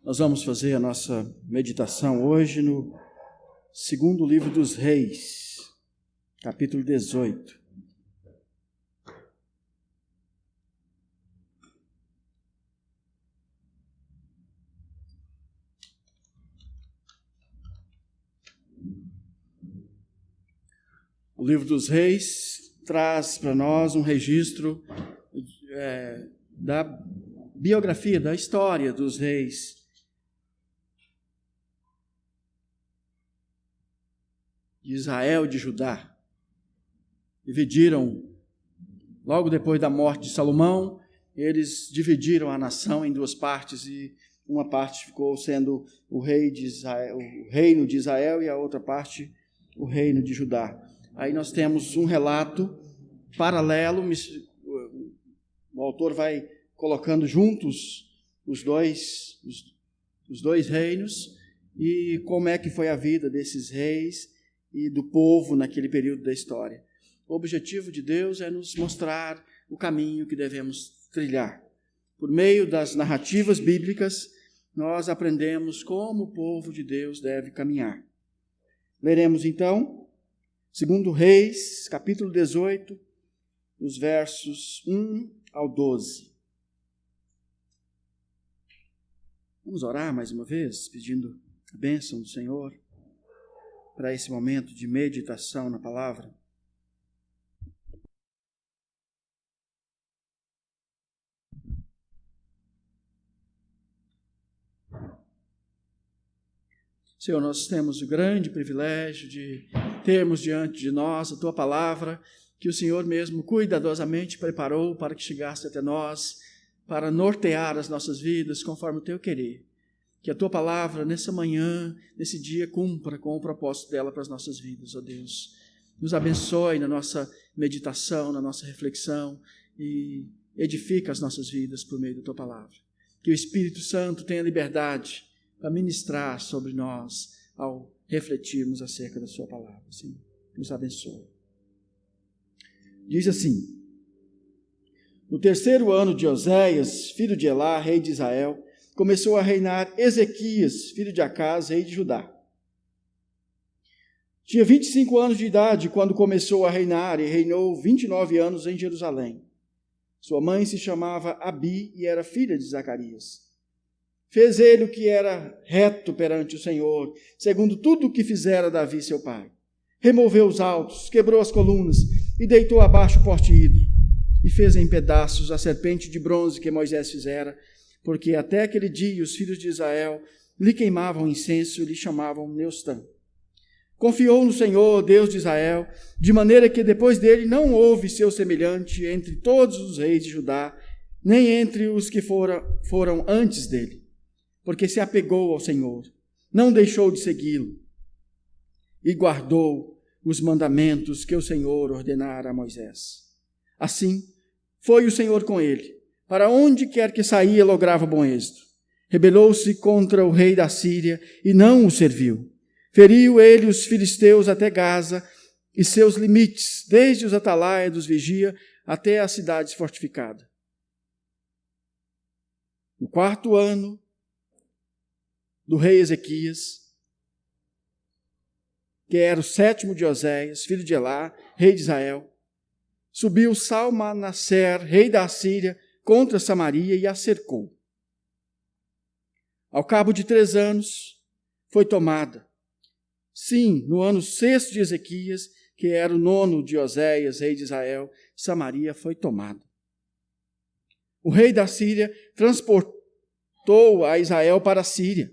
Nós vamos fazer a nossa meditação hoje no segundo livro dos Reis, capítulo 18. O livro dos Reis traz para nós um registro da biografia, da história dos reis. De Israel e de Judá. Dividiram, logo depois da morte de Salomão, eles dividiram a nação em duas partes, e uma parte ficou sendo o reino de Israel, e a outra parte o reino de Judá. Aí nós temos um relato paralelo, o autor vai colocando juntos os dois reinos, e como é que foi a vida desses reis e do povo naquele período da história. O objetivo de Deus é nos mostrar o caminho que devemos trilhar. Por meio das narrativas bíblicas, nós aprendemos como o povo de Deus deve caminhar. Leremos então, segundo Reis, capítulo 18, os versos 1 ao 12. Vamos orar mais uma vez, pedindo a bênção do Senhor para esse momento de meditação na palavra. Senhor, nós temos o grande privilégio de termos diante de nós a Tua palavra, que o Senhor mesmo cuidadosamente preparou para que chegasse até nós, para nortear as nossas vidas conforme o Teu querer. Que a Tua palavra, nessa manhã, nesse dia, cumpra com o propósito dela para as nossas vidas, ó Deus. Nos abençoe na nossa meditação, na nossa reflexão, e edifica as nossas vidas por meio da Tua palavra. Que o Espírito Santo tenha liberdade para ministrar sobre nós ao refletirmos acerca da Sua palavra. Senhor, nos abençoe. Diz assim: no terceiro ano de Oséias, filho de Elá, rei de Israel, começou a reinar Ezequias, filho de Acás, rei de Judá. Tinha 25 anos de idade quando começou a reinar e reinou 29 anos em Jerusalém. Sua mãe se chamava Abi e era filha de Zacarias. Fez ele o que era reto perante o Senhor, segundo tudo o que fizera Davi seu pai. Removeu os altos, quebrou as colunas e deitou abaixo o poste ídolo. E fez em pedaços a serpente de bronze que Moisés fizera, porque até aquele dia os filhos de Israel lhe queimavam incenso e lhe chamavam Neustã. Confiou no Senhor, Deus de Israel, de maneira que depois dele não houve seu semelhante entre todos os reis de Judá, nem entre os que foram antes dele, porque se apegou ao Senhor, não deixou de segui-lo e guardou os mandamentos que o Senhor ordenara a Moisés. Assim, foi o Senhor com ele. Para onde quer que saía, lograva bom êxito. Rebelou-se contra o rei da Síria e não o serviu. Feriu ele os filisteus até Gaza e seus limites, desde os atalaias dos vigia até as cidades fortificadas. No quarto ano do rei Ezequias, que era o sétimo de Oséias, filho de Elá, rei de Israel, subiu Salmanaser, rei da Síria, contra Samaria e a cercou. Ao cabo de 3 anos, foi tomada. Sim, no ano 6º de Ezequias, que era o 9º de Oséias, rei de Israel, Samaria foi tomada. O rei da Síria transportou a Israel para a Síria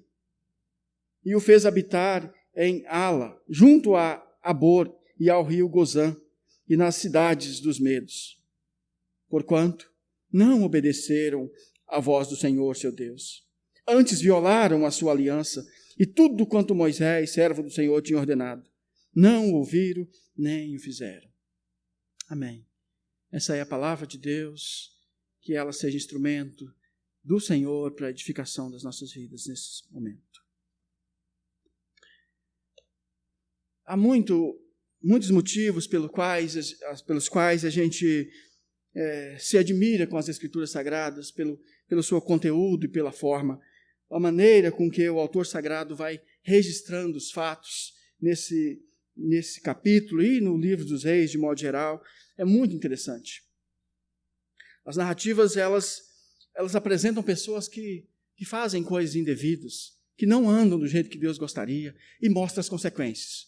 e o fez habitar em Ala, junto a Abor e ao rio Gozã, e nas cidades dos medos. Porquanto não obedeceram à voz do Senhor, seu Deus. Antes violaram a sua aliança e tudo quanto Moisés, servo do Senhor, tinha ordenado. Não ouviram nem o fizeram. Amém. Essa é a palavra de Deus, que ela seja instrumento do Senhor para a edificação das nossas vidas nesse momento. Há muitos motivos pelos quais a gente se admira com as Escrituras Sagradas, pelo seu conteúdo e pela forma a maneira com que o autor sagrado vai registrando os fatos nesse capítulo e no livro dos reis, de modo geral, é muito interessante. As narrativas, elas apresentam pessoas que fazem coisas indevidas, que não andam do jeito que Deus gostaria, e mostram as consequências.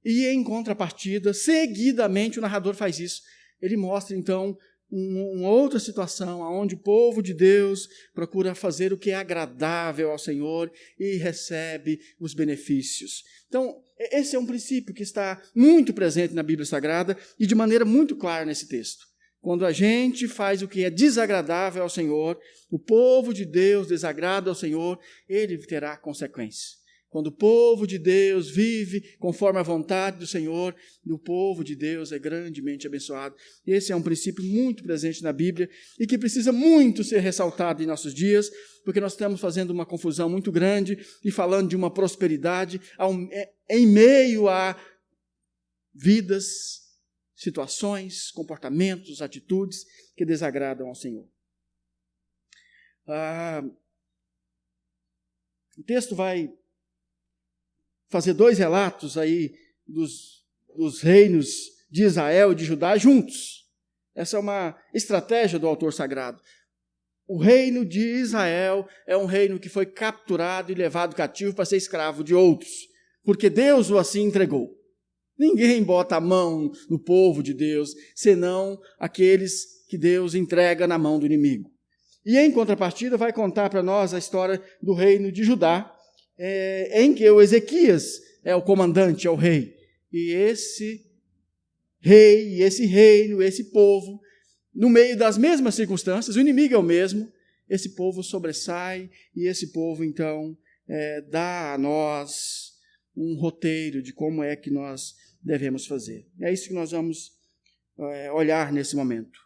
E em contrapartida, seguidamente, o narrador faz isso. Ele mostra, então, uma outra situação, onde o povo de Deus procura fazer o que é agradável ao Senhor e recebe os benefícios. Então, esse é um princípio que está muito presente na Bíblia Sagrada e de maneira muito clara nesse texto. Quando a gente faz o que é desagradável ao Senhor, o povo de Deus desagrada ao Senhor, ele terá consequências. Quando o povo de Deus vive conforme a vontade do Senhor, o povo de Deus é grandemente abençoado. Esse é um princípio muito presente na Bíblia e que precisa muito ser ressaltado em nossos dias, porque nós estamos fazendo uma confusão muito grande e falando de uma prosperidade em meio a vidas, situações, comportamentos, atitudes que desagradam ao Senhor. O texto vai fazer 2 relatos aí dos reinos de Israel e de Judá juntos. Essa é uma estratégia do autor sagrado. O reino de Israel é um reino que foi capturado e levado cativo para ser escravo de outros, porque Deus o assim entregou. Ninguém bota a mão no povo de Deus, senão aqueles que Deus entrega na mão do inimigo. E em contrapartida vai contar para nós a história do reino de Judá, em que o Ezequias é o comandante, é o rei. E esse rei, esse reino, esse povo, no meio das mesmas circunstâncias, o inimigo é o mesmo, esse povo sobressai e esse povo, então, dá a nós um roteiro de como é que nós devemos fazer. É isso que nós vamos olhar nesse momento.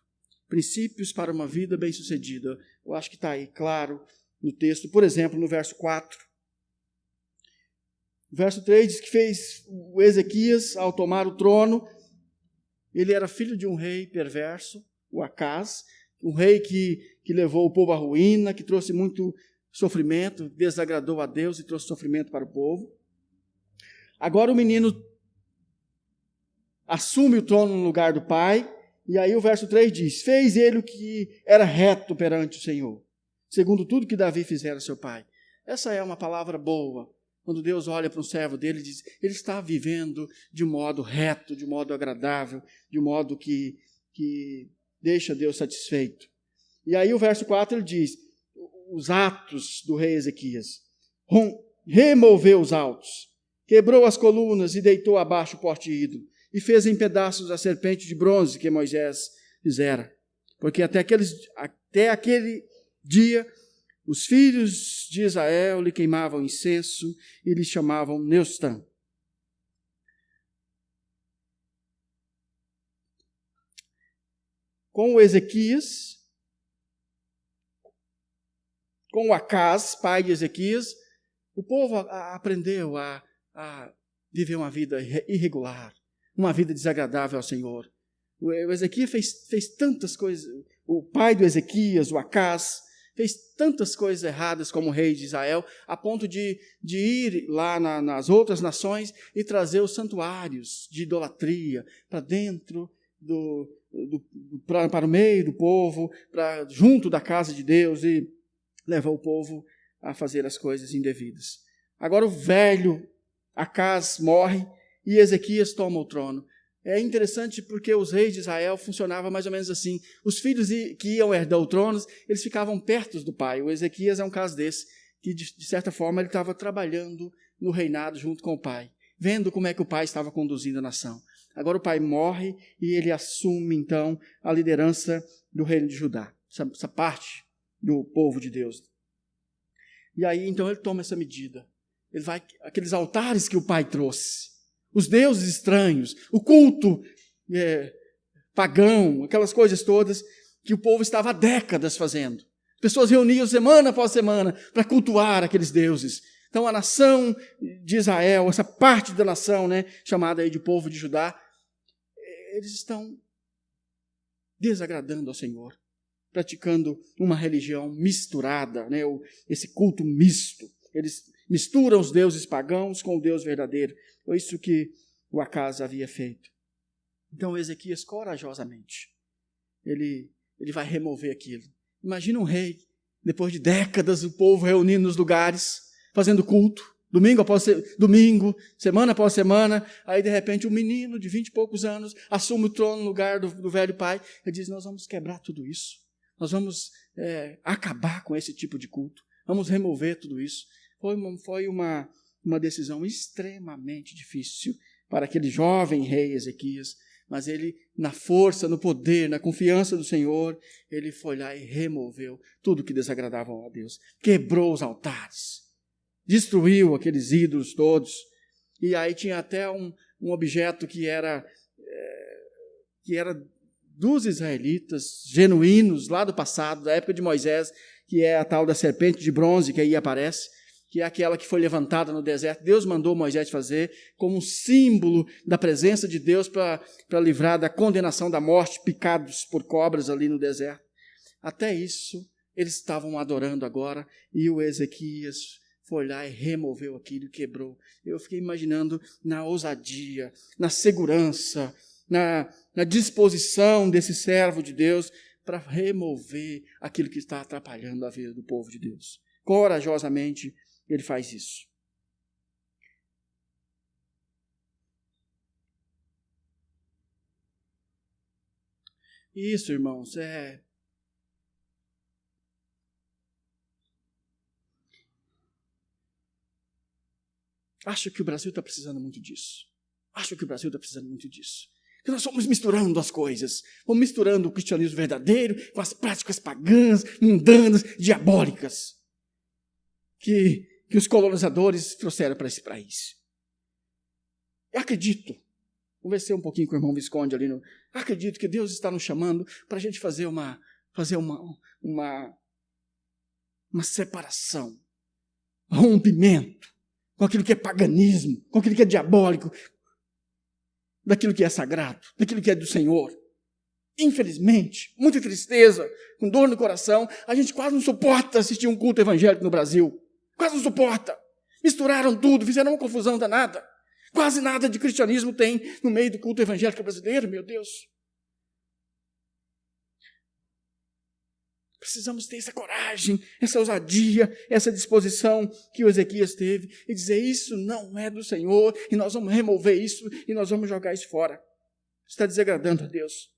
Princípios para uma vida bem-sucedida. Eu acho que está aí claro no texto. Por exemplo, no verso 4. O verso 3 diz que fez o Ezequias, ao tomar o trono, ele era filho de um rei perverso, o Acaz, um rei que levou o povo à ruína, que trouxe muito sofrimento, desagradou a Deus e trouxe sofrimento para o povo. Agora o menino assume o trono no lugar do pai, e aí o verso 3 diz, fez ele o que era reto perante o Senhor, segundo tudo que Davi fizera seu pai. Essa é uma palavra boa. Quando Deus olha para um servo dele e diz, ele está vivendo de modo reto, de modo agradável, de modo que deixa Deus satisfeito. E aí o verso 4 ele diz, os atos do rei Ezequias, removeu os altos, quebrou as colunas e deitou abaixo o poste ídolo, e fez em pedaços a serpente de bronze que Moisés fizera. Porque até aquele dia, os filhos de Israel lhe queimavam incenso e lhe chamavam Neustã. Com o Ezequias, com o Acaz, pai de Ezequias, o povo aprendeu a viver uma vida irregular, uma vida desagradável ao Senhor. O Ezequias fez tantas coisas, o pai do Ezequias, o Acaz, fez tantas coisas erradas como rei de Israel, a ponto de ir lá nas outras nações e trazer os santuários de idolatria para dentro para o meio do povo, junto da casa de Deus, e levou o povo a fazer as coisas indevidas. Agora o velho Acaz morre e Ezequias toma o trono. É interessante porque os reis de Israel funcionavam mais ou menos assim. Os filhos que iam herdar o trono, eles ficavam perto do pai. O Ezequias é um caso desse, que de certa forma ele estava trabalhando no reinado junto com o pai, vendo como é que o pai estava conduzindo a nação. Agora o pai morre e ele assume então a liderança do reino de Judá, essa parte do povo de Deus. E aí então ele toma essa medida. Ele vai, aqueles altares que o pai trouxe, os deuses estranhos, o culto pagão, aquelas coisas todas que o povo estava há décadas fazendo. As pessoas reuniam semana após semana para cultuar aqueles deuses. Então a nação de Israel, essa parte da nação, chamada aí de povo de Judá, eles estão desagradando ao Senhor. praticando uma religião misturada, né? Esse culto misto. Eles misturam os deuses pagãos com o Deus verdadeiro. Foi isso que o Acaz havia feito. Então Ezequias, corajosamente, ele vai remover aquilo. Imagina um rei, depois de décadas, o povo reunindo nos lugares, fazendo culto, domingo após domingo, semana após semana, aí de repente um menino de 20 e poucos anos assume o trono no lugar do velho pai, e diz, nós vamos quebrar tudo isso, nós vamos acabar com esse tipo de culto, vamos remover tudo isso. Foi uma decisão extremamente difícil para aquele jovem rei Ezequias, mas ele, na força, no poder, na confiança do Senhor, ele foi lá e removeu tudo que desagradava a Deus. Quebrou os altares, destruiu aqueles ídolos todos. E aí tinha até um objeto que era dos israelitas, genuínos, lá do passado, da época de Moisés, que é a tal da serpente de bronze que aí aparece, que é aquela que foi levantada no deserto. Deus mandou Moisés fazer como um símbolo da presença de Deus para livrar da condenação da morte, picados por cobras ali no deserto. Até isso, eles estavam adorando agora, e o Ezequias foi lá e removeu aquilo e quebrou. Eu fiquei imaginando na ousadia, na segurança, na disposição desse servo de Deus para remover aquilo que está atrapalhando a vida do povo de Deus. Corajosamente, ele faz isso. Isso, irmãos, acho que o Brasil está precisando muito disso. Que nós vamos misturando as coisas. Vamos misturando o cristianismo verdadeiro com as práticas pagãs, mundanas, diabólicas. Que os colonizadores trouxeram para esse país. Eu acredito, conversei um pouquinho com o irmão Visconde ali, acredito que Deus está nos chamando para a gente fazer uma separação, um rompimento com aquilo que é paganismo, com aquilo que é diabólico, daquilo que é sagrado, daquilo que é do Senhor. Infelizmente, muita tristeza, com dor no coração, a gente quase não suporta assistir um culto evangélico no Brasil. Quase não suporta. Misturaram tudo, fizeram uma confusão danada. Quase nada de cristianismo tem no meio do culto evangélico brasileiro, meu Deus. Precisamos ter essa coragem, essa ousadia, essa disposição que o Ezequias teve e dizer, isso não é do Senhor, e nós vamos remover isso, e nós vamos jogar isso fora. Está desagradando a Deus.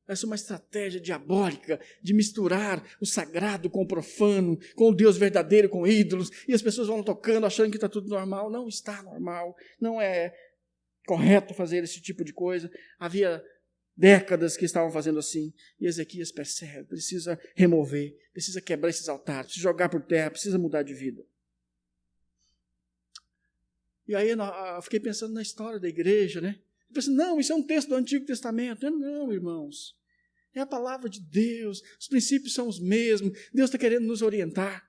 Essa é uma estratégia diabólica de misturar o sagrado com o profano, com o Deus verdadeiro com ídolos, e as pessoas vão tocando achando que está tudo normal. Não está normal, não é correto fazer esse tipo de coisa. Havia décadas que estavam fazendo assim, e Ezequias percebe, precisa remover, precisa quebrar esses altares, precisa jogar por terra, precisa mudar de vida. E aí eu fiquei pensando na história da igreja, né? Eu pensei, não, isso é um texto do Antigo Testamento. Não, irmãos. É a palavra de Deus, os princípios são os mesmos, Deus está querendo nos orientar.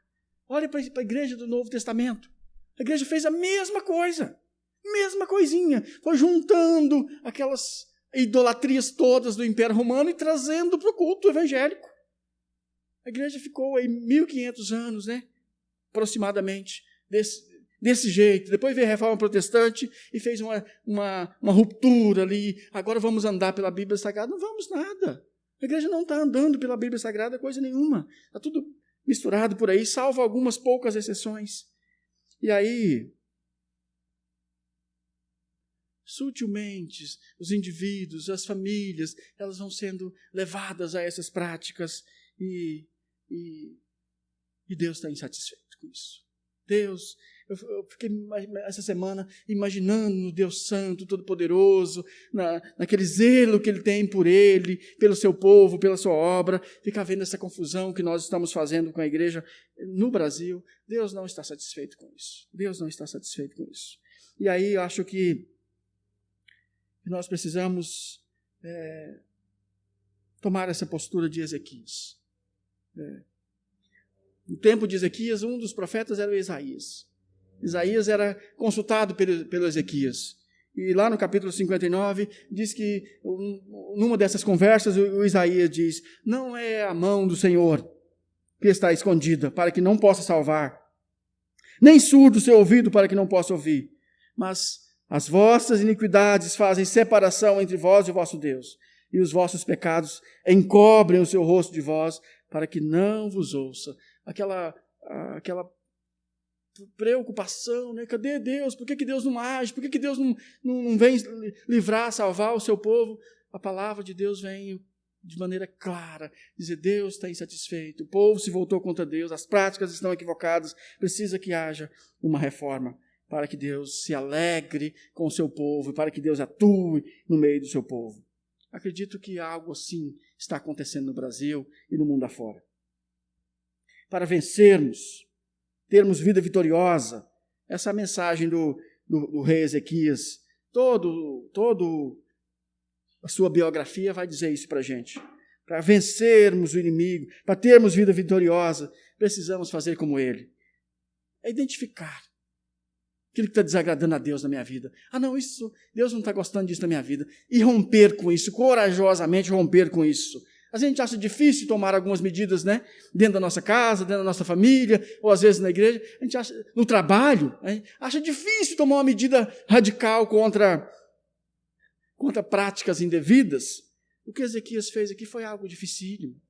Olha para a igreja do Novo Testamento. A igreja fez a mesma coisa, mesma coisinha. Foi juntando aquelas idolatrias todas do Império Romano e trazendo para o culto evangélico. A igreja ficou aí 1500 anos, né? Aproximadamente, desse jeito. Depois veio a Reforma Protestante e fez uma ruptura ali. Agora vamos andar pela Bíblia Sagrada. Não vamos nada. A igreja não está andando pela Bíblia Sagrada coisa nenhuma. Está tudo misturado por aí, salvo algumas poucas exceções. E aí, sutilmente, os indivíduos, as famílias, elas vão sendo levadas a essas práticas e Deus está insatisfeito com isso. Deus, eu fiquei essa semana imaginando no Deus Santo, Todo-Poderoso, naquele zelo que Ele tem por Ele, pelo seu povo, pela sua obra, ficar vendo essa confusão que nós estamos fazendo com a igreja no Brasil. Deus não está satisfeito com isso. Deus não está satisfeito com isso. E aí eu acho que nós precisamos tomar essa postura de Ezequias. No tempo de Ezequias, um dos profetas era o Isaías. Isaías era consultado pelo Ezequias. E lá no capítulo 59, diz que, numa dessas conversas, o Isaías diz, não é a mão do Senhor que está escondida, para que não possa salvar, nem surdo o seu ouvido para que não possa ouvir, mas as vossas iniquidades fazem separação entre vós e o vosso Deus, e os vossos pecados encobrem o seu rosto de vós, para que não vos ouça. Aquela preocupação, né? Cadê Deus? Por que Deus não age? Por que Deus não vem livrar, salvar o seu povo? A palavra de Deus vem de maneira clara, dizer, Deus está insatisfeito, o povo se voltou contra Deus, as práticas estão equivocadas, precisa que haja uma reforma, para que Deus se alegre com o seu povo, para que Deus atue no meio do seu povo. Acredito que algo assim está acontecendo no Brasil e no mundo afora. Para vencermos, termos vida vitoriosa, essa é a mensagem do rei Ezequias, todo a sua biografia vai dizer isso para a gente. Para vencermos o inimigo, para termos vida vitoriosa, precisamos fazer como ele. É identificar aquilo que está desagradando a Deus na minha vida. Não, Deus não está gostando disso na minha vida. E romper com isso, corajosamente romper com isso. A gente acha difícil tomar algumas medidas, né? Dentro da nossa casa, dentro da nossa família, ou às vezes na igreja. A gente acha, no trabalho, a gente acha difícil tomar uma medida radical contra práticas indevidas. O que Ezequias fez aqui foi algo dificílimo.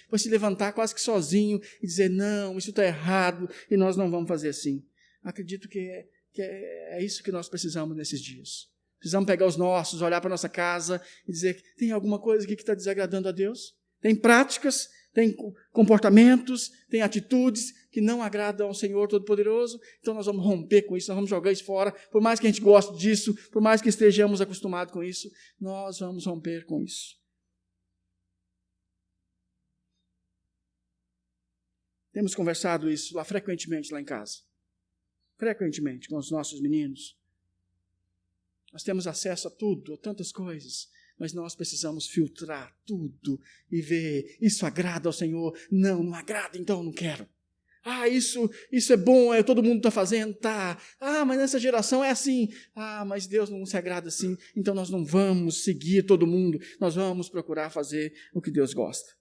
Foi se levantar quase que sozinho e dizer, não, isso está errado e nós não vamos fazer assim. Acredito que é isso que nós precisamos nesses dias. Precisamos pegar os nossos, olhar para a nossa casa e dizer, tem alguma coisa aqui que está desagradando a Deus? Tem práticas, tem comportamentos, tem atitudes que não agradam ao Senhor Todo-Poderoso, então nós vamos romper com isso, nós vamos jogar isso fora, por mais que a gente goste disso, por mais que estejamos acostumados com isso, nós vamos romper com isso. Temos conversado isso frequentemente lá em casa, frequentemente com os nossos meninos. Nós temos acesso a tudo, a tantas coisas, mas nós precisamos filtrar tudo e ver, isso agrada ao Senhor? Não agrada, então eu não quero. Isso é bom, todo mundo está fazendo, tá. Mas nessa geração é assim. Mas Deus não se agrada assim, então nós não vamos seguir todo mundo, nós vamos procurar fazer o que Deus gosta.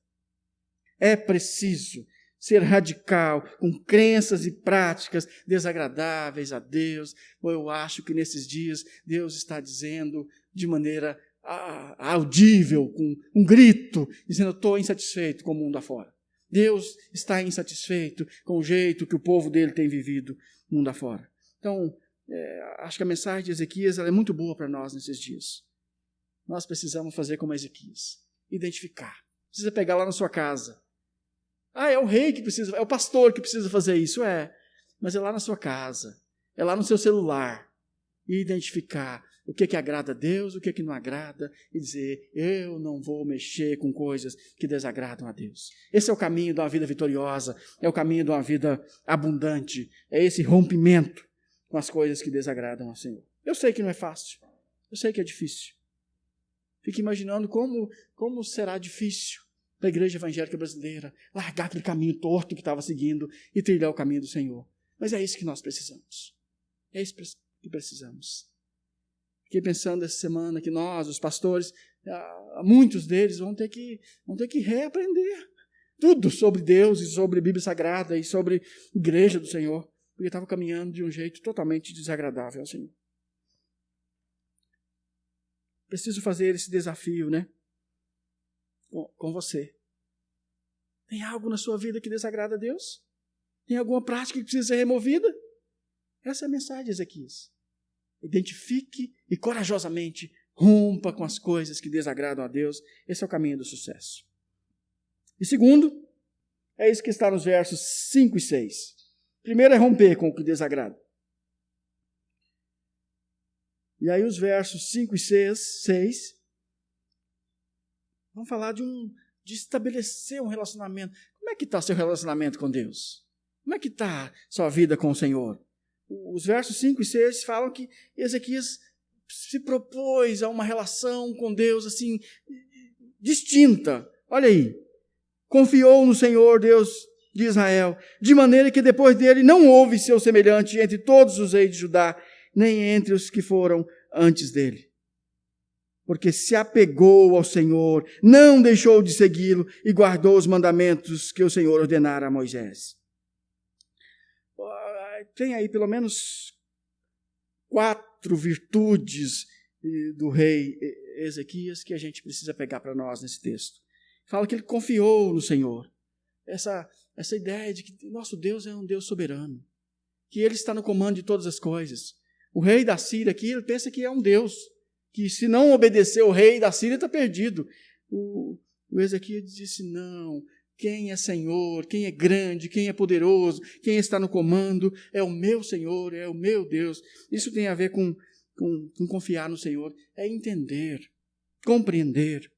É preciso ser radical, com crenças e práticas desagradáveis a Deus. Eu acho que nesses dias Deus está dizendo de maneira audível, com um grito, dizendo, eu estou insatisfeito com o mundo afora. Deus está insatisfeito com o jeito que o povo dele tem vivido no mundo afora. Então, acho que a mensagem de Ezequias ela é muito boa para nós nesses dias. Nós precisamos fazer como Ezequias, identificar. Precisa pegar lá na sua casa. É o rei que precisa, é o pastor que precisa fazer isso, mas é lá na sua casa, é lá no seu celular, e identificar o que agrada a Deus, o que não agrada, e dizer, eu não vou mexer com coisas que desagradam a Deus. Esse é o caminho de uma vida vitoriosa, é o caminho de uma vida abundante, é esse rompimento com as coisas que desagradam ao Senhor. Eu sei que não é fácil, eu sei que é difícil. Fique imaginando como será difícil para a igreja evangélica brasileira largar aquele caminho torto que estava seguindo e trilhar o caminho do Senhor. Mas é isso que nós precisamos. É isso que precisamos. Fiquei pensando essa semana que nós, os pastores, muitos deles vão ter que reaprender tudo sobre Deus e sobre a Bíblia Sagrada e sobre a igreja do Senhor, porque estavam caminhando de um jeito totalmente desagradável ao Senhor. Preciso fazer esse desafio, né? Com você. Tem algo na sua vida que desagrada a Deus? Tem alguma prática que precisa ser removida? Essa é a mensagem de Ezequias. Identifique e corajosamente rompa com as coisas que desagradam a Deus. Esse é o caminho do sucesso. E segundo, é isso que está nos versos 5 e 6. Primeiro é romper com o que desagrada. E aí os versos 5 e 6 vamos falar de estabelecer um relacionamento. Como é que está seu relacionamento com Deus? Como é que está sua vida com o Senhor? Os versos 5 e 6 falam que Ezequias se propôs a uma relação com Deus assim, distinta. Olha aí. Confiou no Senhor, Deus de Israel, de maneira que depois dele não houve seu semelhante entre todos os reis de Judá, nem entre os que foram antes dele. Porque se apegou ao Senhor, não deixou de segui-lo e guardou os mandamentos que o Senhor ordenara a Moisés. Tem aí pelo menos 4 virtudes do rei Ezequias que a gente precisa pegar para nós nesse texto. Fala que ele confiou no Senhor. Essa ideia de que nosso Deus é um Deus soberano, que Ele está no comando de todas as coisas. O rei da Síria aqui, ele pensa que é um Deus, que se não obedecer o rei da Síria está perdido. O Ezequias disse, não, quem é Senhor, quem é grande, quem é poderoso, quem está no comando, é o meu Senhor, é o meu Deus. Isso tem a ver com confiar no Senhor, é entender, compreender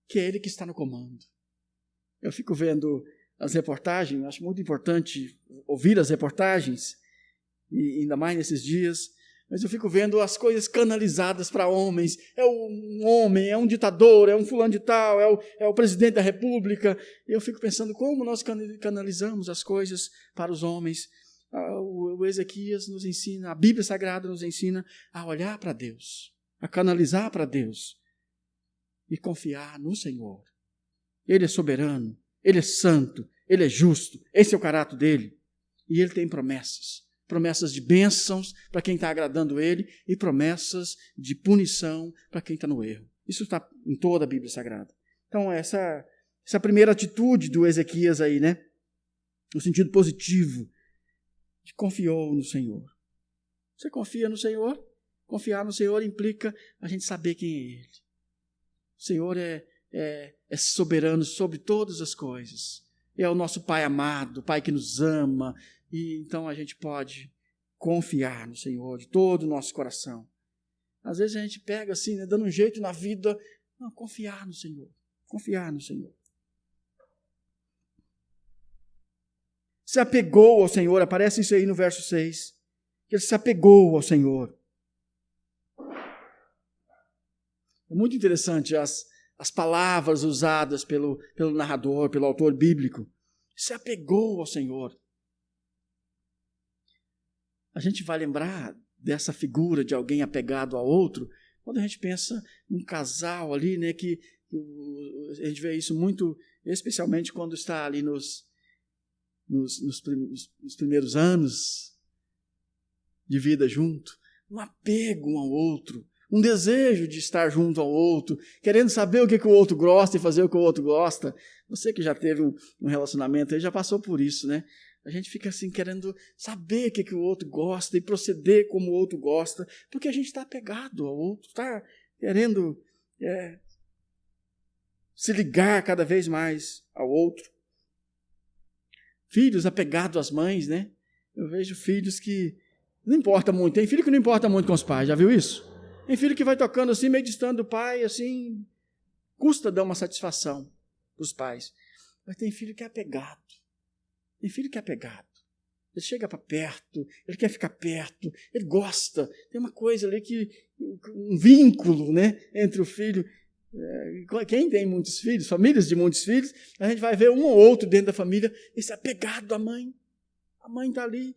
que é Ele que está no comando. Eu fico vendo as reportagens, acho muito importante ouvir as reportagens, e ainda mais nesses dias, mas eu fico vendo as coisas canalizadas para homens. É um homem, é um ditador, é um fulano de tal, é o presidente da república. E eu fico pensando como nós canalizamos as coisas para os homens. O Ezequias nos ensina, a Bíblia Sagrada nos ensina a olhar para Deus, a canalizar para Deus e confiar no Senhor. Ele é soberano, Ele é santo, Ele é justo, esse é o caráter dele. E Ele tem promessas de bênçãos para quem está agradando Ele e promessas de punição para quem está no erro. Isso está em toda a Bíblia Sagrada. Então, essa primeira atitude do Ezequias aí, né? No sentido positivo, de confiou no Senhor. Você confia no Senhor? Confiar no Senhor implica a gente saber quem é Ele. O Senhor é soberano sobre todas as coisas. É o nosso Pai amado, o Pai que nos ama. E então a gente pode confiar no Senhor de todo o nosso coração. Às vezes a gente pega assim, né, dando um jeito na vida. Não, confiar no Senhor. Confiar no Senhor. Se apegou ao Senhor, aparece isso aí no verso 6. Que ele se apegou ao Senhor. É muito interessante as palavras usadas pelo narrador, pelo autor bíblico. Se apegou ao Senhor. A gente vai lembrar dessa figura de alguém apegado ao outro quando a gente pensa num casal ali, né, que a gente vê isso muito, especialmente quando está ali nos primeiros anos de vida junto. Um apego um ao outro. Um desejo de estar junto ao outro, querendo saber o que o outro gosta e fazer o que o outro gosta. Você que já teve um relacionamento aí já passou por isso, né? A gente fica assim querendo saber o que o outro gosta e proceder como o outro gosta, porque a gente está apegado ao outro, está querendo se ligar cada vez mais ao outro. Filhos apegados às mães, né? Eu vejo filhos que não importa muito, tem filho que não importa muito com os pais, já viu isso? Tem filho que vai tocando assim, meio distante do pai, assim, custa dar uma satisfação para os pais. Mas tem filho que é apegado. Tem filho que é apegado. Ele chega para perto, ele quer ficar perto, ele gosta. Tem uma coisa ali um vínculo, né, entre o filho. Quem tem muitos filhos, famílias de muitos filhos, a gente vai ver um ou outro dentro da família, esse apegado à mãe. A mãe está ali.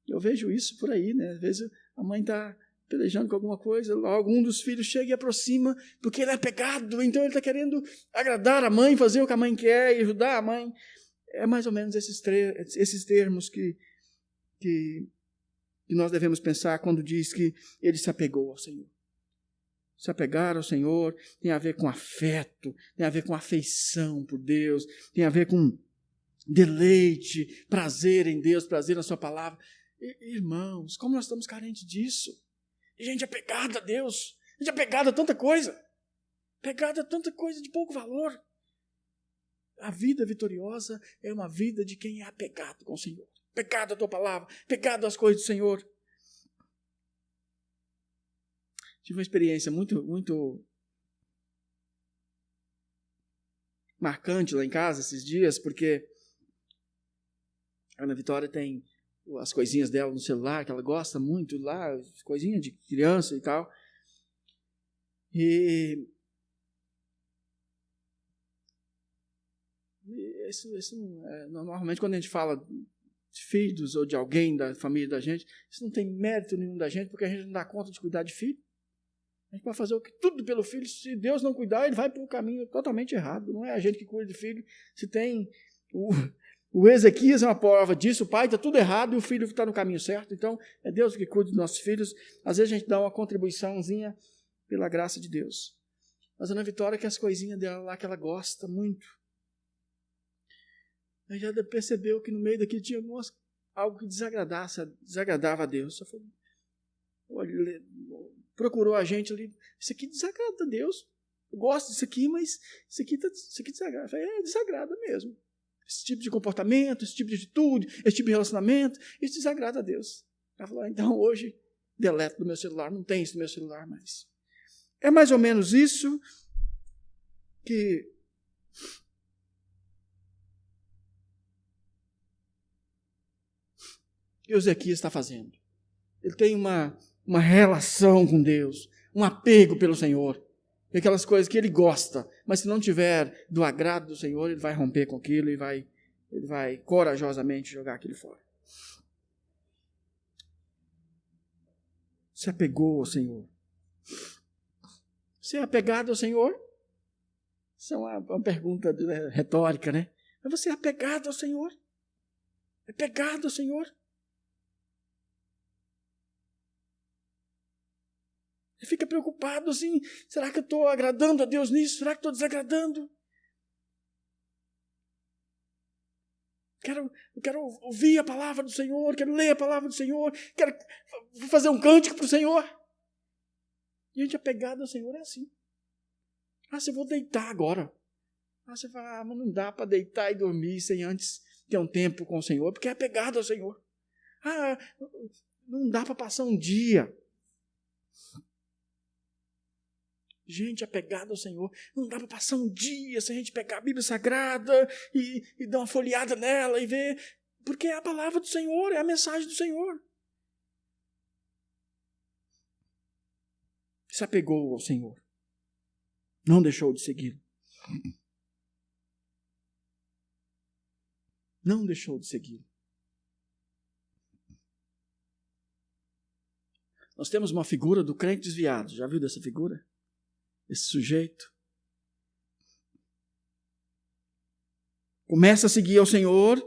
Eu vejo isso por aí, né? Às vezes a mãe está pelejando com alguma coisa, logo um dos filhos chega e aproxima, porque ele é apegado, então ele está querendo agradar a mãe, fazer o que a mãe quer e ajudar a mãe. É mais ou menos esses termos que nós devemos pensar quando diz que ele se apegou ao Senhor. Se apegar ao Senhor tem a ver com afeto, tem a ver com afeição por Deus, tem a ver com deleite, prazer em Deus, prazer na sua palavra. Irmãos, como nós estamos carentes disso? Gente apegada a Deus, gente apegada a tanta coisa, apegada a tanta coisa de pouco valor. A vida vitoriosa é uma vida de quem é apegado com o Senhor, apegado à tua palavra, apegado às coisas do Senhor. Tive uma experiência muito marcante lá em casa esses dias, porque a Ana Vitória tem as coisinhas dela no celular, que ela gosta muito lá, coisinha de criança e tal. E isso normalmente quando a gente fala filhos ou de alguém da família da gente, isso não tem mérito nenhum da gente, porque a gente não dá conta de cuidar de filho. A gente pode fazer tudo pelo filho. Se Deus não cuidar, ele vai para um caminho totalmente errado. Não é a gente que cuida de filho. Se tem... O Ezequias é uma prova disso. O pai está tudo errado e o filho está no caminho certo. Então, é Deus que cuida dos nossos filhos. Às vezes a gente dá uma contribuiçãozinha pela graça de Deus. Mas a Ana Vitória quer as coisinhas dela lá que ela gosta muito. Aí já percebeu que no meio daquilo tinha algo que desagradava a Deus. Só falou, procurou a gente ali. Isso aqui desagrada a Deus. Eu gosto disso aqui, mas isso aqui desagrada. Eu falei, desagrada mesmo. Esse tipo de comportamento, esse tipo de atitude, esse tipo de relacionamento, isso desagrada a Deus. Ela falou, então hoje deleto do meu celular, não tem isso no meu celular mais. É mais ou menos isso que Ezequias está fazendo. Ele tem uma relação com Deus, um apego pelo Senhor. Aquelas coisas que ele gosta, mas se não tiver do agrado do Senhor, ele vai romper com aquilo e ele vai corajosamente jogar aquilo fora. Se apegou ao Senhor. Você é apegado ao Senhor? Isso é uma pergunta retórica, né? Mas você é apegado ao Senhor? É apegado ao Senhor? Ele fica preocupado assim, será que eu estou agradando a Deus nisso? Será que estou desagradando? Eu quero ouvir a palavra do Senhor, quero ler a palavra do Senhor, quero fazer um cântico para o Senhor. E a gente apegado ao Senhor é assim. Se eu vou deitar agora. Você fala, mas não dá para deitar e dormir sem antes ter um tempo com o Senhor, porque é apegado ao Senhor. Não dá para passar um dia. Gente apegada ao Senhor, não dá para passar um dia sem a gente pegar a Bíblia Sagrada e dar uma folheada nela e ver, porque é a palavra do Senhor, é a mensagem do Senhor. Se apegou ao Senhor, não deixou de segui-lo. Não deixou de segui-lo. Nós temos uma figura do crente desviado, já viu dessa figura? Esse sujeito começa a seguir ao Senhor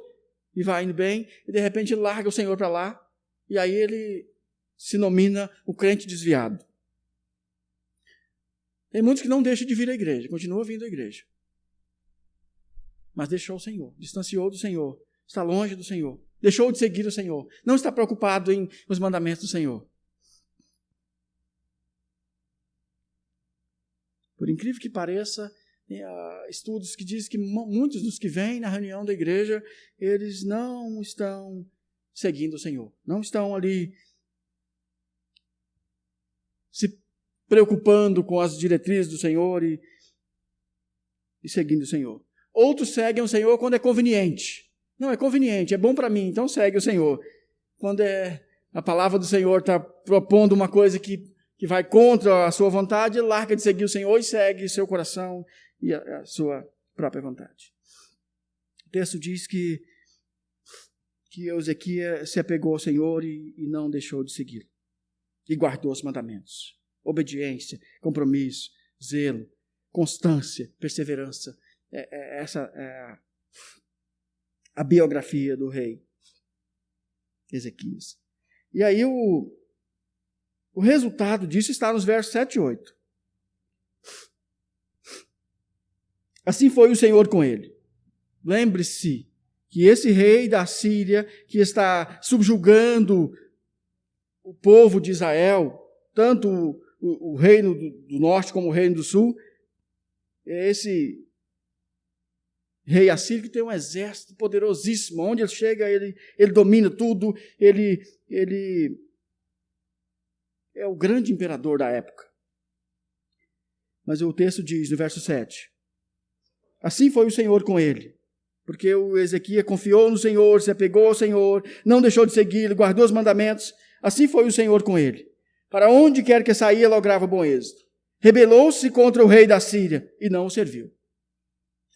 e vai indo bem, e de repente ele larga o Senhor para lá, e aí ele se denomina o crente desviado. Tem muitos que não deixam de vir à igreja, continuam vindo à igreja, mas deixou o Senhor, distanciou do Senhor, está longe do Senhor, deixou de seguir o Senhor, não está preocupado em os mandamentos do Senhor. Por incrível que pareça, tem estudos que dizem que muitos dos que vêm na reunião da igreja, eles não estão seguindo o Senhor. Não estão ali se preocupando com as diretrizes do Senhor e seguindo o Senhor. Outros seguem o Senhor quando é conveniente. Não, é conveniente, é bom para mim, então segue o Senhor. Quando a palavra do Senhor está propondo uma coisa que vai contra a sua vontade, ele larga de seguir o Senhor e segue seu coração e a sua própria vontade. O texto diz que Ezequias se apegou ao Senhor e não deixou de segui-lo. E guardou os mandamentos. Obediência, compromisso, zelo, constância, perseverança. Essa é a biografia do rei Ezequias. E aí o resultado disso está nos versos 7 e 8. Assim foi o Senhor com ele. Lembre-se que esse rei da Síria, que está subjugando o povo de Israel, tanto o reino do norte como o reino do sul, é esse rei assírio que tem um exército poderosíssimo. Onde ele chega, ele domina tudo, ele é o grande imperador da época. Mas o texto diz, no verso 7, assim foi o Senhor com ele, porque o Ezequias confiou no Senhor, se apegou ao Senhor, não deixou de segui-lo, guardou os mandamentos, assim foi o Senhor com ele. Para onde quer que saía, lograva bom êxito. Rebelou-se contra o rei da Síria e não o serviu.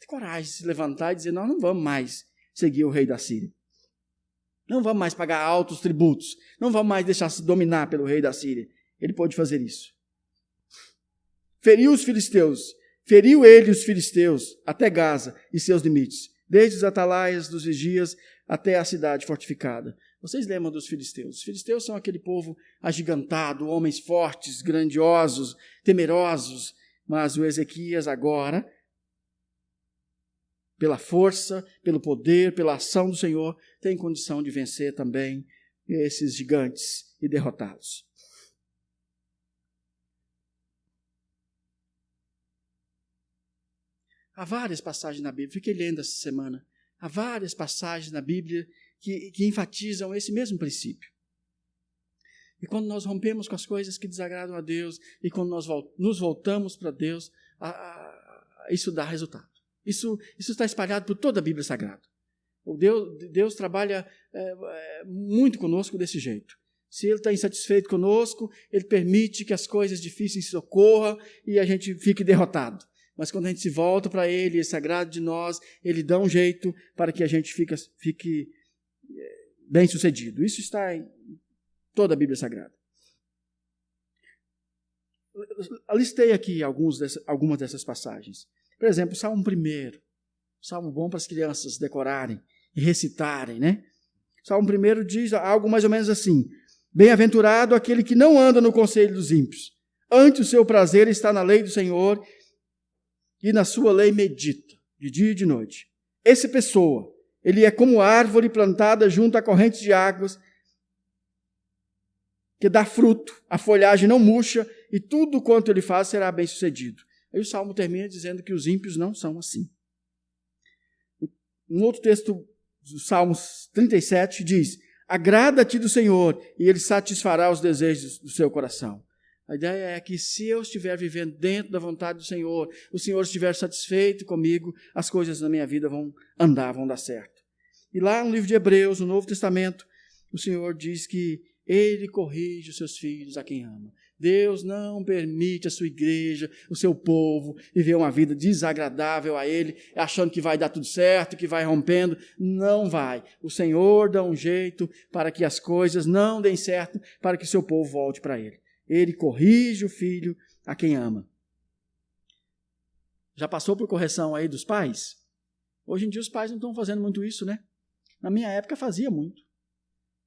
Tem coragem de se levantar e dizer, não vamos mais seguir o rei da Síria. Não vamos mais pagar altos tributos. Não vamos mais deixar-se dominar pelo rei da Síria. Ele pôde fazer isso. Feriu os filisteus. Feriu ele os filisteus até Gaza e seus limites, desde os atalaias dos vigias até a cidade fortificada. Vocês lembram dos filisteus? Os filisteus são aquele povo agigantado, homens fortes, grandiosos, temerosos. Mas o Ezequias agora, pela força, pelo poder, pela ação do Senhor, tem condição de vencer também esses gigantes e derrotá-los. Há várias passagens na Bíblia, fiquei lendo essa semana, há várias passagens na Bíblia que enfatizam esse mesmo princípio. E quando nós rompemos com as coisas que desagradam a Deus, e quando nós nos voltamos para Deus, isso dá resultado. Isso está espalhado por toda a Bíblia Sagrada. Deus trabalha muito conosco desse jeito. Se Ele está insatisfeito conosco, Ele permite que as coisas difíceis ocorram e a gente fique derrotado. Mas quando a gente se volta para Ele, Ele se agrada de nós, Ele dá um jeito para que a gente fique bem-sucedido. Isso está em toda a Bíblia Sagrada. Eu listei aqui algumas dessas passagens. Por exemplo, o Salmo 1, Salmo bom para as crianças decorarem e recitarem, né? O Salmo 1 diz algo mais ou menos assim: bem-aventurado aquele que não anda no conselho dos ímpios, antes o seu prazer está na lei do Senhor, e na sua lei medita, de dia e de noite. Essa pessoa, ele é como árvore plantada junto a correntes de águas, que dá fruto, a folhagem não murcha, e tudo quanto ele faz será bem sucedido. Aí o Salmo termina dizendo que os ímpios não são assim. Um outro texto do Salmos 37 diz: agrada-te do Senhor, e Ele satisfará os desejos do seu coração. A ideia é que se eu estiver vivendo dentro da vontade do Senhor, o Senhor estiver satisfeito comigo, as coisas na minha vida vão dar certo. E lá no livro de Hebreus, no Novo Testamento, o Senhor diz que Ele corrige os seus filhos a quem ama. Deus não permite a sua igreja, o seu povo, viver uma vida desagradável a Ele, achando que vai dar tudo certo, que vai rompendo. Não vai. O Senhor dá um jeito para que as coisas não deem certo, para que o seu povo volte para Ele. Ele corrige o filho a quem ama. Já passou por correção aí dos pais? Hoje em dia os pais não estão fazendo muito isso, né? Na minha época fazia muito.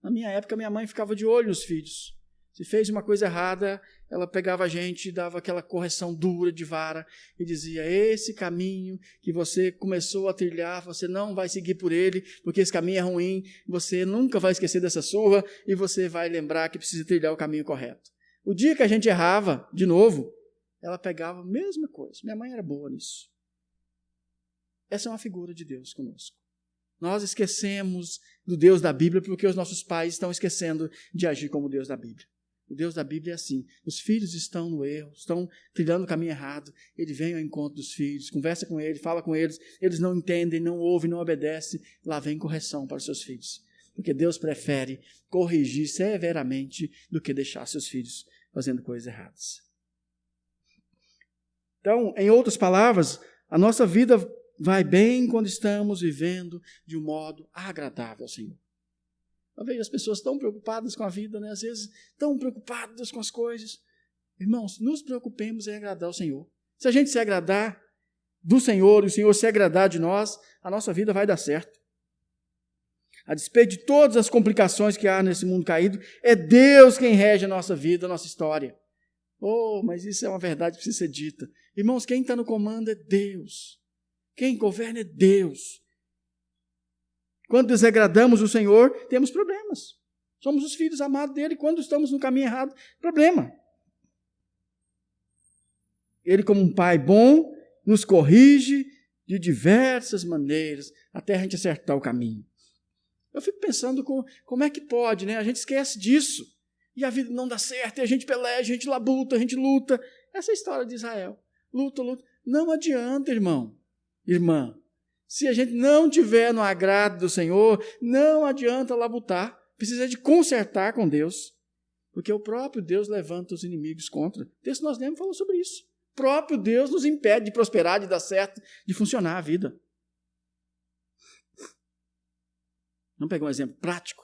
Na minha época minha mãe ficava de olho nos filhos. Se fez uma coisa errada, ela pegava a gente e dava aquela correção dura de vara e dizia: esse caminho que você começou a trilhar, você não vai seguir por ele, porque esse caminho é ruim, você nunca vai esquecer dessa surra e você vai lembrar que precisa trilhar o caminho correto. O dia que a gente errava, de novo, ela pegava a mesma coisa. Minha mãe era boa nisso. Essa é uma figura de Deus conosco. Nós esquecemos do Deus da Bíblia porque os nossos pais estão esquecendo de agir como o Deus da Bíblia. O Deus da Bíblia é assim. Os filhos estão no erro, estão trilhando o caminho errado. Ele vem ao encontro dos filhos, conversa com eles, fala com eles. Eles não entendem, não ouvem, não obedecem. Lá vem correção para os seus filhos. Porque Deus prefere corrigir severamente do que deixar seus filhos fazendo coisas erradas. Então, em outras palavras, a nossa vida vai bem quando estamos vivendo de um modo agradável ao Senhor. Eu vejo as pessoas tão preocupadas com a vida, né? Às vezes tão preocupadas com as coisas. Irmãos, nos preocupemos em agradar ao Senhor. Se a gente se agradar do Senhor e o Senhor se agradar de nós, a nossa vida vai dar certo. A despeito de todas as complicações que há nesse mundo caído, é Deus quem rege a nossa vida, a nossa história. Oh, mas isso é uma verdade que precisa ser dita. Irmãos, quem está no comando é Deus. Quem governa é Deus. Quando desagradamos o Senhor, temos problemas. Somos os filhos amados dele. Quando estamos no caminho errado, problema. Ele, como um pai bom, nos corrige de diversas maneiras, até a gente acertar o caminho. Eu fico pensando como é que pode, né? A gente esquece disso. E a vida não dá certo, e a gente peleja, a gente labuta, a gente luta. Essa é a história de Israel. Luta. Não adianta, irmão, irmã. Se a gente não tiver no agrado do Senhor, não adianta labutar. Precisa de consertar com Deus. Porque o próprio Deus levanta os inimigos contra. O texto que nós lemos falou sobre isso. O próprio Deus nos impede de prosperar, de dar certo, de funcionar a vida. Vamos pegar um exemplo prático.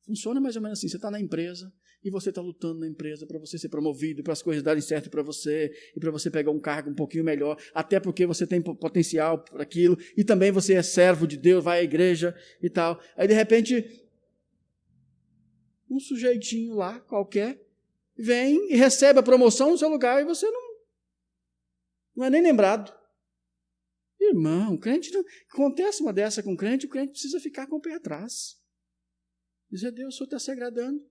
Funciona mais ou menos assim, você está na empresa e você está lutando na empresa para você ser promovido, para as coisas darem certo para você e para você pegar um cargo um pouquinho melhor, até porque você tem potencial para aquilo e também você é servo de Deus, vai à igreja e tal. Aí de repente, um sujeitinho lá, qualquer, vem e recebe a promoção no seu lugar e você não é nem lembrado. Irmão, crente, acontece uma dessa com crente, o crente precisa ficar com o pé atrás. Dizer, Deus, o Senhor está se agradando.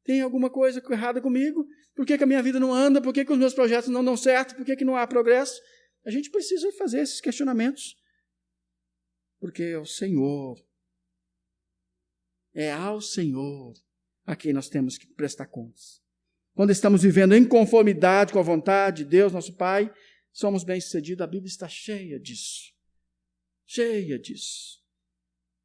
Tem alguma coisa errada comigo? Por que a minha vida não anda? Por que os meus projetos não dão certo? Por que não há progresso? A gente precisa fazer esses questionamentos. Porque é o Senhor, é ao Senhor a quem nós temos que prestar contas. Quando estamos vivendo em conformidade com a vontade de Deus, nosso Pai, somos bem-sucedidos. A Bíblia está cheia disso. Cheia disso.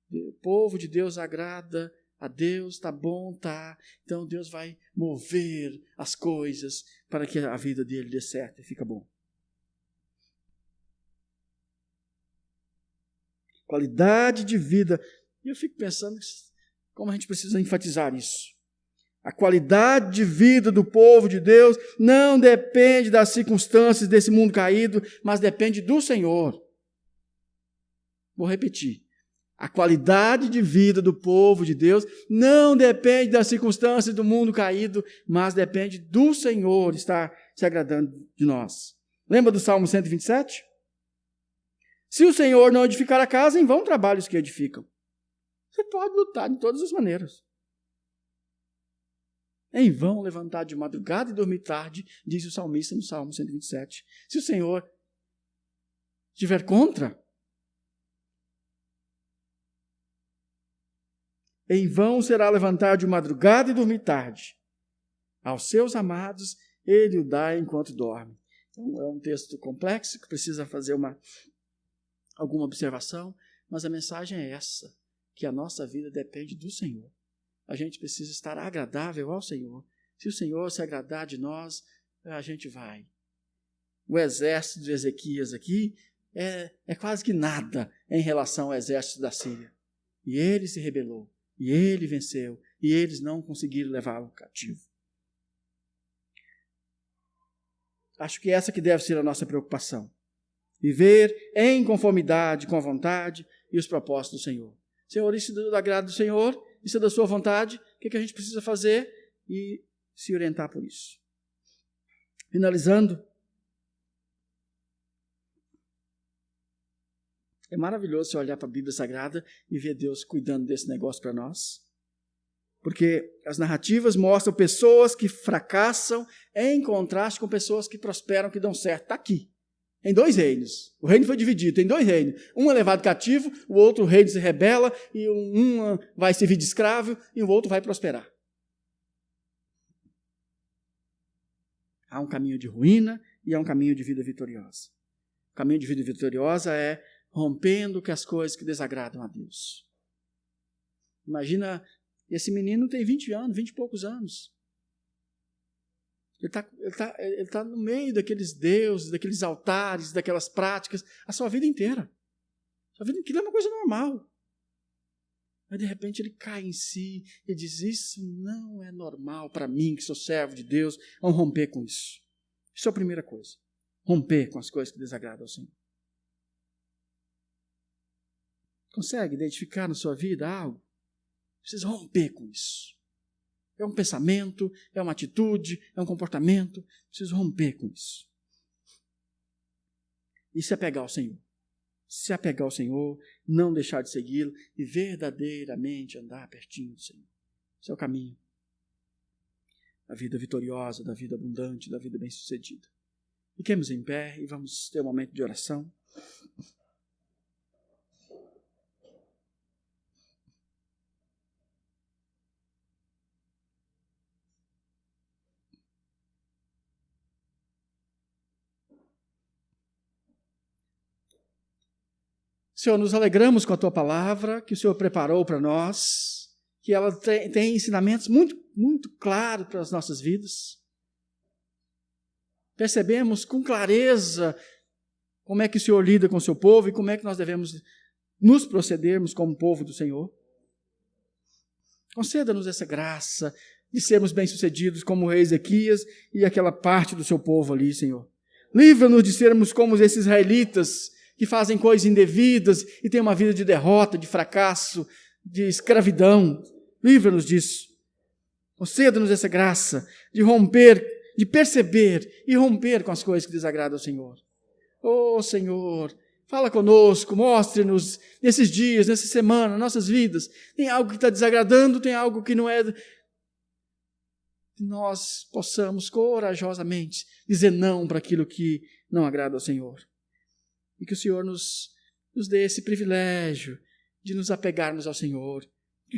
O povo de Deus agrada a Deus, está bom, tá. Então Deus vai mover as coisas para que a vida dele dê certo e fica bom. Qualidade de vida. E eu fico pensando como a gente precisa enfatizar isso. A qualidade de vida do povo de Deus não depende das circunstâncias desse mundo caído, mas depende do Senhor. Vou repetir. A qualidade de vida do povo de Deus não depende das circunstâncias do mundo caído, mas depende do Senhor estar se agradando de nós. Lembra do Salmo 127? Se o Senhor não edificar a casa, em vão trabalhos que edificam. Você pode lutar de todas as maneiras. Em vão levantar de madrugada e dormir tarde, diz o salmista no Salmo 127. Se o Senhor estiver contra, em vão será levantar de madrugada e dormir tarde. Aos seus amados, ele o dá enquanto dorme. Então, é um texto complexo que precisa fazer alguma observação, mas a mensagem é essa, que a nossa vida depende do Senhor. A gente precisa estar agradável ao Senhor. Se o Senhor se agradar de nós, a gente vai. O exército de Ezequias aqui é quase que nada em relação ao exército da Síria. E ele se rebelou. E ele venceu. E eles não conseguiram levá-lo cativo. Acho que essa que deve ser a nossa preocupação. Viver em conformidade com a vontade e os propósitos do Senhor. Senhor, isso é do agrado do Senhor, isso é da sua vontade, o que a gente precisa fazer? E se orientar por isso. Finalizando, é maravilhoso você olhar para a Bíblia Sagrada e ver Deus cuidando desse negócio para nós. Porque as narrativas mostram pessoas que fracassam em contraste com pessoas que prosperam, que dão certo. Está aqui, em 2 reinos. O reino foi dividido em 2 reinos. Um é levado cativo, o outro reino se rebela, e um vai servir de escravo e o outro vai prosperar. Há um caminho de ruína e há um caminho de vida vitoriosa. O caminho de vida vitoriosa é rompendo com as coisas que desagradam a Deus. Imagina, esse menino tem 20 anos, 20 e poucos anos. Ele tá no meio daqueles deuses, daqueles altares, daquelas práticas, a sua vida inteira. A sua vida inteira é uma coisa normal. Mas de repente ele cai em si e diz, isso não é normal para mim, que sou servo de Deus. Vamos romper com isso. Isso é a primeira coisa. Romper com as coisas que desagradam ao Senhor. Consegue identificar na sua vida algo? Precisa romper com isso. É um pensamento, é uma atitude, é um comportamento. Preciso romper com isso. E se apegar ao Senhor. Se apegar ao Senhor, não deixar de segui-lo e verdadeiramente andar pertinho do Senhor. Esse é o caminho da vida vitoriosa, da vida abundante, da vida bem-sucedida. Fiquemos em pé e vamos ter um momento de oração. Senhor, nos alegramos com a Tua palavra, que o Senhor preparou para nós, que ela tem ensinamentos muito, muito claros para as nossas vidas. Percebemos com clareza como é que o Senhor lida com o seu povo e como é que nós devemos nos procedermos como povo do Senhor. Conceda-nos essa graça de sermos bem-sucedidos como o rei Ezequias e aquela parte do seu povo ali, Senhor. Livra-nos de sermos como esses israelitas que fazem coisas indevidas e têm uma vida de derrota, de fracasso, de escravidão. Livra-nos disso. Conceda-nos essa graça de romper, de perceber e romper com as coisas que desagradam ao Senhor. Oh, Senhor, fala conosco, mostre-nos nesses dias, nessa semana, nossas vidas. Tem algo que está desagradando, tem algo que não é... Que nós possamos corajosamente dizer não para aquilo que não agrada ao Senhor. E que o Senhor nos dê esse privilégio de nos apegarmos ao Senhor,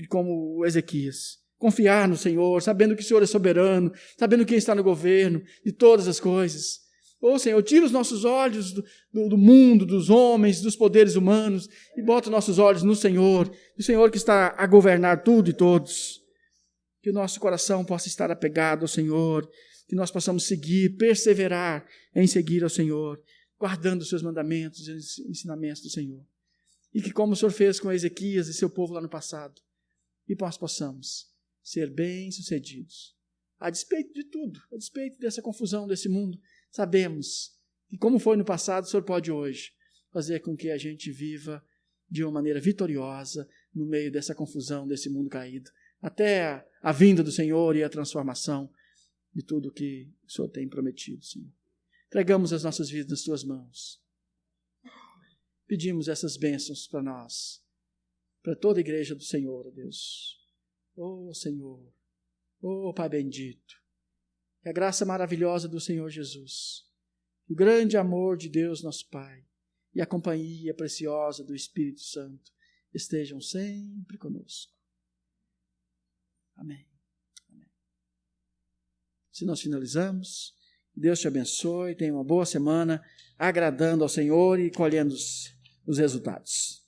como o Ezequias. Confiar no Senhor, sabendo que o Senhor é soberano, sabendo quem está no governo de todas as coisas. Ô Senhor, tira os nossos olhos do mundo, dos homens, dos poderes humanos e bota os nossos olhos no Senhor, o Senhor que está a governar tudo e todos. Que o nosso coração possa estar apegado ao Senhor, que nós possamos seguir, perseverar em seguir ao Senhor, guardando os seus mandamentos e os ensinamentos do Senhor. E que, como o Senhor fez com Ezequias e seu povo lá no passado, que nós possamos ser bem-sucedidos. A despeito de tudo, a despeito dessa confusão desse mundo, sabemos que, como foi no passado, o Senhor pode hoje fazer com que a gente viva de uma maneira vitoriosa no meio dessa confusão, desse mundo caído, até a vinda do Senhor e a transformação de tudo que o Senhor tem prometido, Senhor. Entregamos as nossas vidas nas Tuas mãos. Pedimos essas bênçãos para nós, para toda a igreja do Senhor, ó Deus. Ó Senhor, ó Pai bendito, que a graça maravilhosa do Senhor Jesus, o grande amor de Deus nosso Pai e a companhia preciosa do Espírito Santo estejam sempre conosco. Amém. Amém. Se nós finalizamos, Deus te abençoe, tenha uma boa semana, agradando ao Senhor e colhendo os resultados.